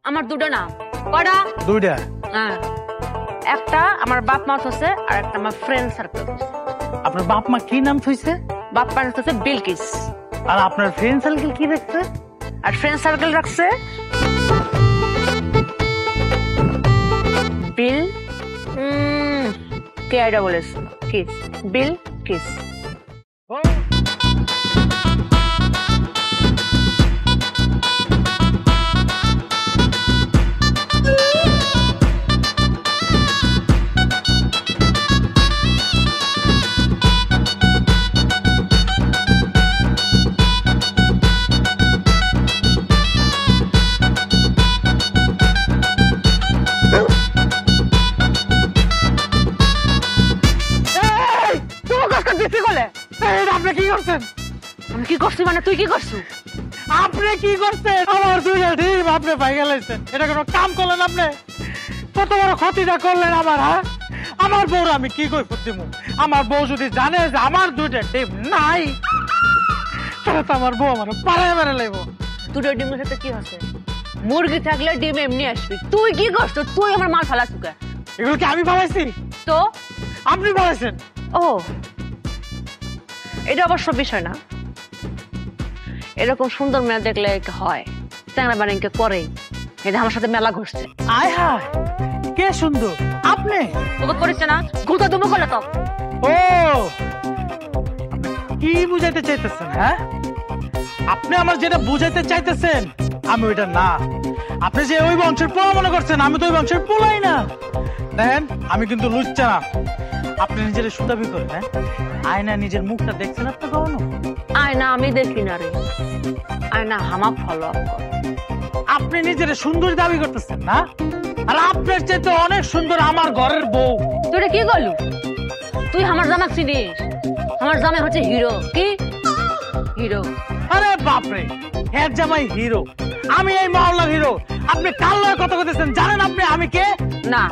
আমার দুটো নাম। কয়টা? দুইটা। হ্যাঁ, একটা আমার বাপ মা হচ্ছে আর একটা আমার ফ্রেন্ড সার্কেল। আপনার বাপ মা কি নাম থইছে? বাপ মা হচ্ছে বিলকিস। আর আপনার ফ্রেন্ড সার্কেল কি রাখছে? আর ফ্রেন্ড সার্কেল রাখছে বিল কে আইডা বলেছ কিস। বিল কিস। আপনি কি করছেন? আমি কি করছি মানে তুই কি করছু? আপনি কি করছেন? আমার দুইটা ডিম আপনি পাই গেলেন। এটা কোনো কাম করলেন আপনি? কত বড় ক্ষতিটা করলেন আমার। হ্যাঁ, আমার বউ আমি কি কই দিব? আমার বউ যদি জানে যে আমার দুইটা ডিম নাই, তাহলে তো আমার বউ আমার পাড়ায় মেরে লাগব। দুটো ডিমের সাথে কি হচ্ছে? মুরগি থাকলে ডিম এমনি আসবি। তুই কি করছ? তুই আমার মাল ফালাছু কে? এগুলো কি আমি ফালাইছি? তো আপনি ফালাইছেন? ও, এটা অবশ্য বিষয় না। এরকম সুন্দর মেয়ে দেখলে হয়, চ্যাংড়া বানিকে করেই। এটা আমার সাথে মেলা ঘটছে। আয় হায়, কে সুন্দর? আপনি? তোকে করেছে না? গুতা দুমো করলে তো। ও, কি বুঝাইতে চাইতেছেন? হ্যাঁ, আপনি আমার যেটা বুঝাইতে চাইতেছেন আমি ওইটা না। আপনি যে ওই বংশের পোলা মনে করছেন, আমি তো ওই বংশের পোলাই না। দেখেন, আমি কিন্তু লুচ্চা না। আপনি নিজের সুদাবি করেন। হ্যাঁ, আয়না নিজের মুখটা দেখছেন আপনি কখনো? আয়না আমি দেখি না রে, আয়না হামাক ফলো আপ করে। আপনি নিজের সুন্দর দাবি করতেছেন না? আর আপনার চাইতে অনেক সুন্দর আমার ঘরের বউ। তুই কি করলু? তুই আমার জামাক চিনিস? আমার জামাই হচ্ছে হিরো। কি হিরো? আরে বাপরে, হ্যাঁ জামাই হিরো। আমি এই মহল্লার হিরো। আপনি কার লয়ে কথা কইতেছেন? জানেন আপনি আমি কে? না।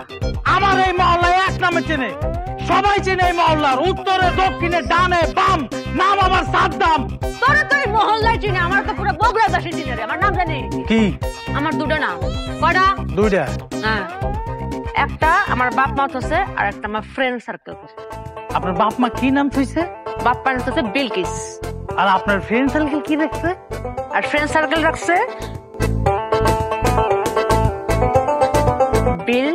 আমার এই মহল্লায় এক নামে চেনে, সবাই চেনে এই মহল্লার। উত্তরে দক্ষিণে ডানে বাম, নাম আমার সাদ্দাম। তোরা তো এই মহল্লায় চিনে, আমার তো পুরো বগুড়াবাসী চিনে রে। আমার নাম জানি কি? আমার দুটো নাম। কয়টা? দুইটা। হ্যাঁ, একটা আমার বাপ মা হচ্ছে আর একটা আমার ফ্রেন্ড সার্কেল। আপনার বাপ মা কি নাম থইছে? বাপ মা হচ্ছে বিলকিস। আর আপনার ফ্রেন্ড সার্কেল কি রাখছে? আর ফ্রেন্ড সার্কেল রাখছে বিল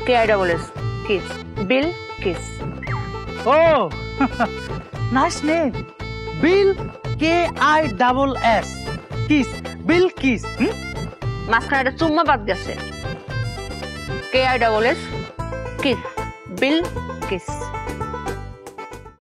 কে আইডা বলেছ কিস। বিল কিস। ও, নাইস নেম। বিল KISS কিস। বিল কিস। মাঝখানে একটা চুম্মা বাদ গেছে। কে আইডা বলেছ কিস। বিল কিস।